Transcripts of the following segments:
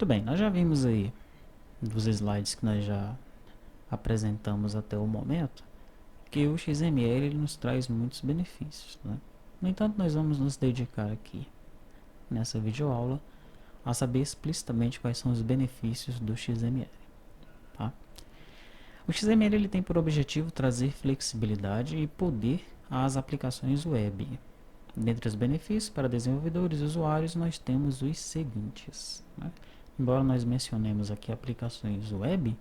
Muito bem, nós já vimos aí dos slides que nós já apresentamos até o momento que o XML ele nos traz muitos benefícios, né? No entanto, nós vamos nos dedicar aqui nessa videoaula a saber explicitamente quais são os benefícios do XML, tá? O XML ele tem por objetivo trazer flexibilidade e poder às aplicações web. Dentre os benefícios para desenvolvedores e usuários, nós temos os seguintes, né? Embora nós mencionemos aqui aplicações web,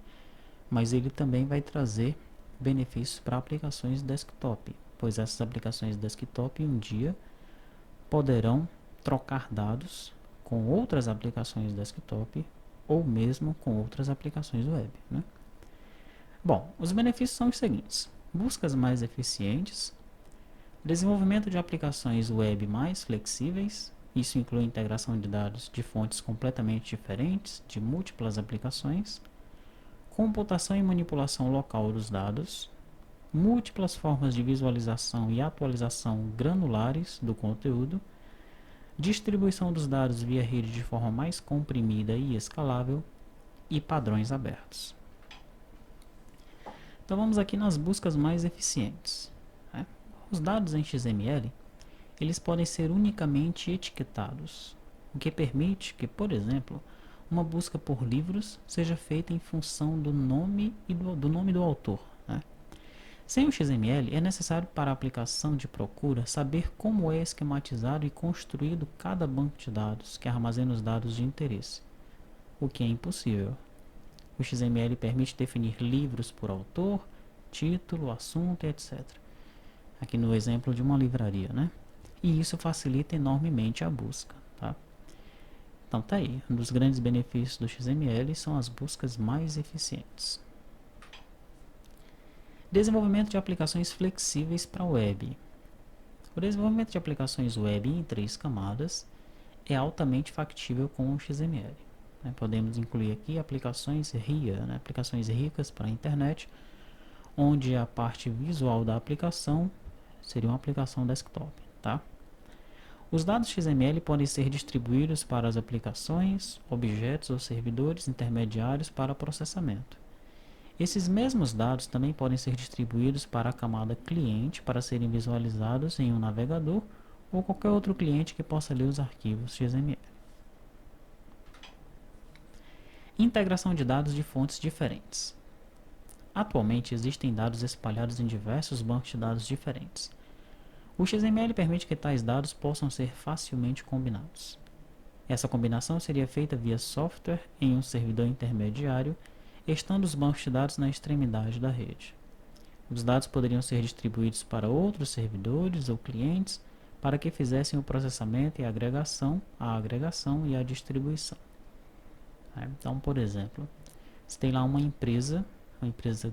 mas ele também vai trazer benefícios para aplicações desktop, pois essas aplicações desktop um dia poderão trocar dados com outras aplicações desktop ou mesmo com outras aplicações web, né? Bom, os benefícios são os seguintes: buscas mais eficientes, desenvolvimento de aplicações web mais flexíveis, isso inclui integração de dados de fontes completamente diferentes, de múltiplas aplicações, computação e manipulação local dos dados, múltiplas formas de visualização e atualização granulares do conteúdo, distribuição dos dados via rede de forma mais comprimida e escalável, e padrões abertos. Então vamos aqui nas buscas mais eficientes, né? Os dados em XML eles podem ser unicamente etiquetados, o que permite que, por exemplo, uma busca por livros seja feita em função do nome do autor, né? Sem o XML, é necessário para a aplicação de procura saber como é esquematizado e construído cada banco de dados que armazena os dados de interesse, o que é impossível. O XML permite definir livros por autor, título, assunto, etc. Aqui no exemplo de uma livraria, né? E isso facilita enormemente a busca, tá? Então tá aí, um dos grandes benefícios do XML são as buscas mais eficientes. Desenvolvimento de aplicações flexíveis para a web. O desenvolvimento de aplicações web em 3 camadas é altamente factível com o XML, né? Podemos incluir aqui aplicações RIA, né? Aplicações ricas para a internet, onde a parte visual da aplicação seria uma aplicação desktop, tá? Os dados XML podem ser distribuídos para as aplicações, objetos ou servidores intermediários para processamento. Esses mesmos dados também podem ser distribuídos para a camada cliente para serem visualizados em um navegador ou qualquer outro cliente que possa ler os arquivos XML. Integração de dados de fontes diferentes. Atualmente existem dados espalhados em diversos bancos de dados diferentes. O XML permite que tais dados possam ser facilmente combinados. Essa combinação seria feita via software em um servidor intermediário, estando os bancos de dados na extremidade da rede. Os dados poderiam ser distribuídos para outros servidores ou clientes para que fizessem o processamento e a agregação e a distribuição. Então, por exemplo, você tem lá uma empresa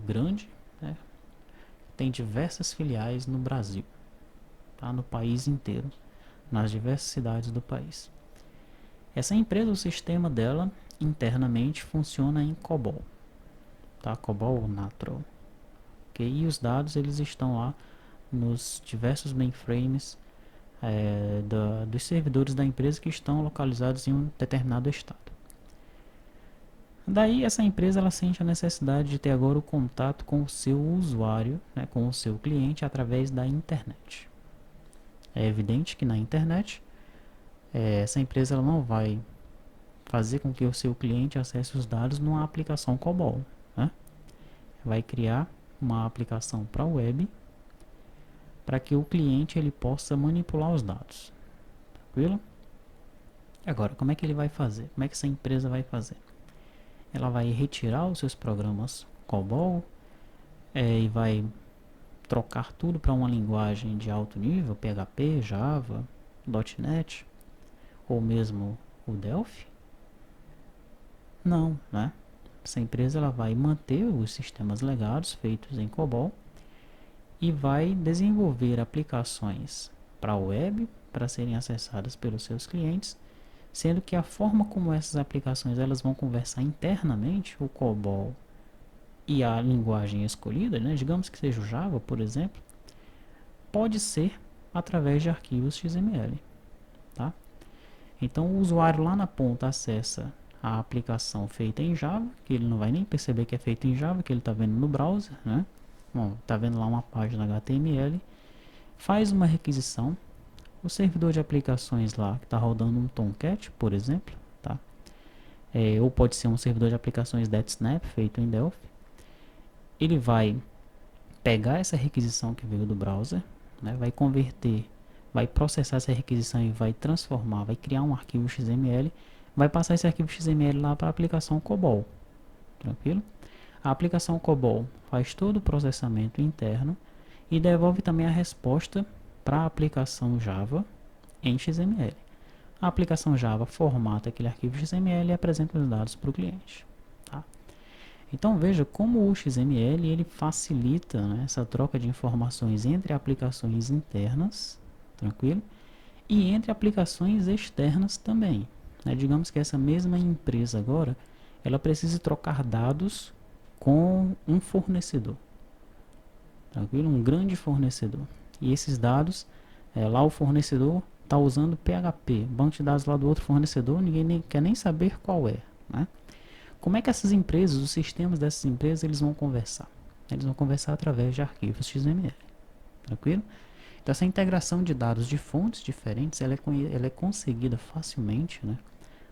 grande, né, tem diversas filiais no Brasil, tá, no país inteiro, nas diversas cidades do país. Essa empresa, o sistema dela internamente funciona em COBOL, tá? COBOL ou Natural. Okay? E os dados eles estão lá nos diversos mainframes dos servidores da empresa que estão localizados em um determinado estado. Daí essa empresa ela sente a necessidade de ter agora o contato com o seu usuário, né, com o seu cliente através da internet. É evidente que na internet essa empresa ela não vai fazer com que o seu cliente acesse os dados numa aplicação COBOL, né? Vai criar uma aplicação para a web para que o cliente ele possa manipular os dados. Tranquilo? Agora, como é que ele vai fazer? Como é que essa empresa vai fazer? Ela vai retirar os seus programas COBOL e vai trocar tudo para uma linguagem de alto nível, PHP, Java, .NET ou mesmo o Delphi? Não, né? Essa empresa ela vai manter os sistemas legados feitos em COBOL e vai desenvolver aplicações para a web para serem acessadas pelos seus clientes, sendo que a forma como essas aplicações elas vão conversar internamente, o COBOL e a linguagem escolhida, né, digamos que seja o Java, por exemplo, pode ser através de arquivos XML, tá? Então o usuário lá na ponta acessa a aplicação feita em Java, que ele não vai nem perceber que é feita em Java, que ele está vendo no browser, né? Bom, está vendo lá uma página HTML, faz uma requisição, o servidor de aplicações lá que está rodando um Tomcat, por exemplo, tá? Ou pode ser um servidor de aplicações DetSnap feito em Delphi. Ele vai pegar essa requisição que veio do browser, né? Vai converter, vai processar essa requisição e vai transformar, vai criar um arquivo XML, vai passar esse arquivo XML lá para a aplicação COBOL, tranquilo? A aplicação COBOL faz todo o processamento interno e devolve também a resposta para a aplicação Java em XML. A aplicação Java formata aquele arquivo XML e apresenta os dados para o cliente. Tá? Então veja como o XML ele facilita, né, essa troca de informações entre aplicações internas, tranquilo? E entre aplicações externas também. Né? Digamos que essa mesma empresa agora, ela precisa trocar dados com um fornecedor, tranquilo? Um grande fornecedor. E esses dados, lá o fornecedor está usando PHP, banco de dados lá do outro fornecedor, ninguém quer nem saber qual é, né? Como é que essas empresas, os sistemas dessas empresas, eles vão conversar? Eles vão conversar através de arquivos XML, tranquilo? Então essa integração de dados de fontes diferentes, ela é conseguida facilmente, né,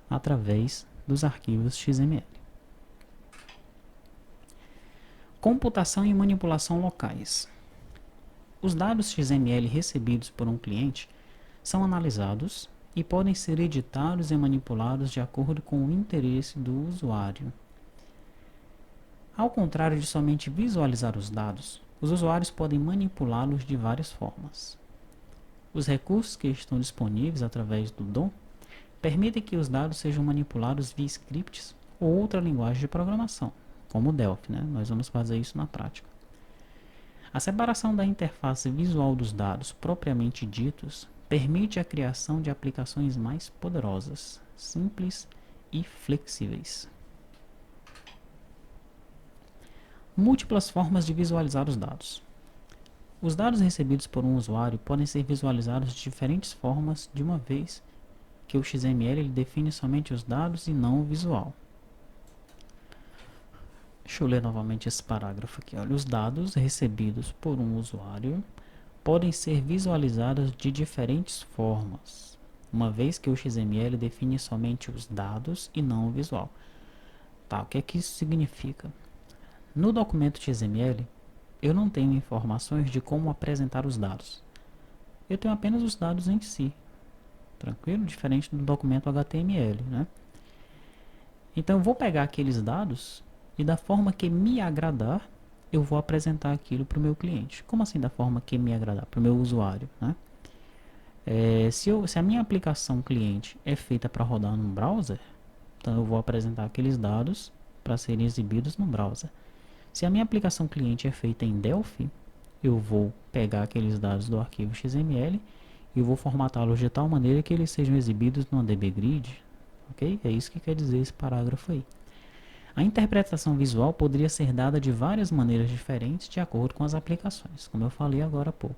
através dos arquivos XML. Computação e manipulação locais. Os dados XML recebidos por um cliente são analisados e podem ser editados e manipulados de acordo com o interesse do usuário. Ao contrário de somente visualizar os dados, os usuários podem manipulá-los de várias formas. Os recursos que estão disponíveis através do DOM permitem que os dados sejam manipulados via scripts ou outra linguagem de programação, como o Delphi, né? Nós vamos fazer isso na prática. A separação da interface visual dos dados propriamente ditos permite a criação de aplicações mais poderosas, simples e flexíveis. Múltiplas formas de visualizar os dados. Os dados recebidos por um usuário podem ser visualizados de diferentes formas de uma vez que o XML ele define somente os dados e não o visual. Deixa eu ler novamente esse parágrafo aqui. Olha, os dados recebidos por um usuário podem ser visualizados de diferentes formas, uma vez que o XML define somente os dados e não o visual. Tá, o que é que isso significa? No documento XML, eu não tenho informações de como apresentar os dados. Eu tenho apenas os dados em si, tranquilo? Diferente do documento HTML, né? Então eu vou pegar aqueles dados e da forma que me agradar, eu vou apresentar aquilo para o meu cliente. Como assim da forma que me agradar? Para o meu usuário, né? Se a minha aplicação cliente é feita para rodar no browser, então eu vou apresentar aqueles dados para serem exibidos no browser. Se a minha aplicação cliente é feita em Delphi, eu vou pegar aqueles dados do arquivo XML e vou formatá-los de tal maneira que eles sejam exibidos no DBGrid. Ok? É isso que quer dizer esse parágrafo aí. A interpretação visual poderia ser dada de várias maneiras diferentes de acordo com as aplicações, como eu falei agora há pouco.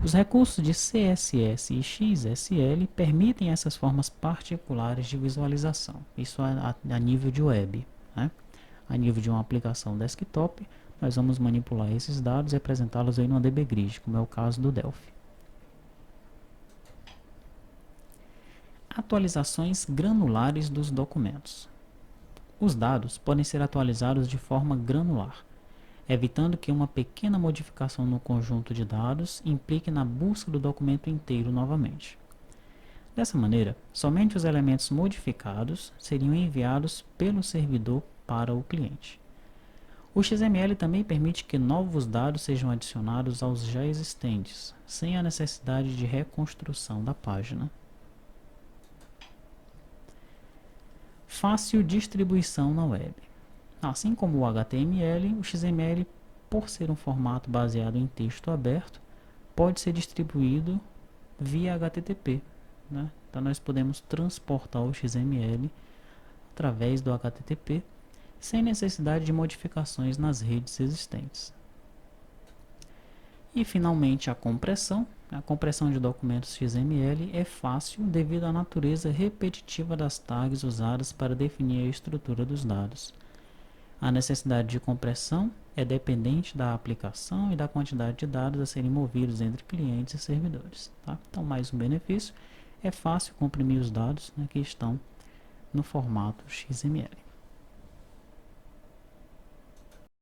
Os recursos de CSS e XSL permitem essas formas particulares de visualização, isso a nível de web, né? A nível de uma aplicação desktop, nós vamos manipular esses dados e apresentá-los aí no DBGrid, como é o caso do Delphi. Atualizações granulares dos documentos. Os dados podem ser atualizados de forma granular, evitando que uma pequena modificação no conjunto de dados implique na busca do documento inteiro novamente. Dessa maneira, somente os elementos modificados seriam enviados pelo servidor para o cliente. O XML também permite que novos dados sejam adicionados aos já existentes, sem a necessidade de reconstrução da página. Fácil distribuição na web. Assim como o HTML, o XML, por ser um formato baseado em texto aberto, pode ser distribuído via HTTP, né? Então nós podemos transportar o XML através do HTTP sem necessidade de modificações nas redes existentes. E finalmente a compressão. A compressão de documentos XML é fácil devido à natureza repetitiva das tags usadas para definir a estrutura dos dados. A necessidade de compressão é dependente da aplicação e da quantidade de dados a serem movidos entre clientes e servidores. Tá? Então, mais um benefício, é fácil comprimir os dados, né, que estão no formato XML.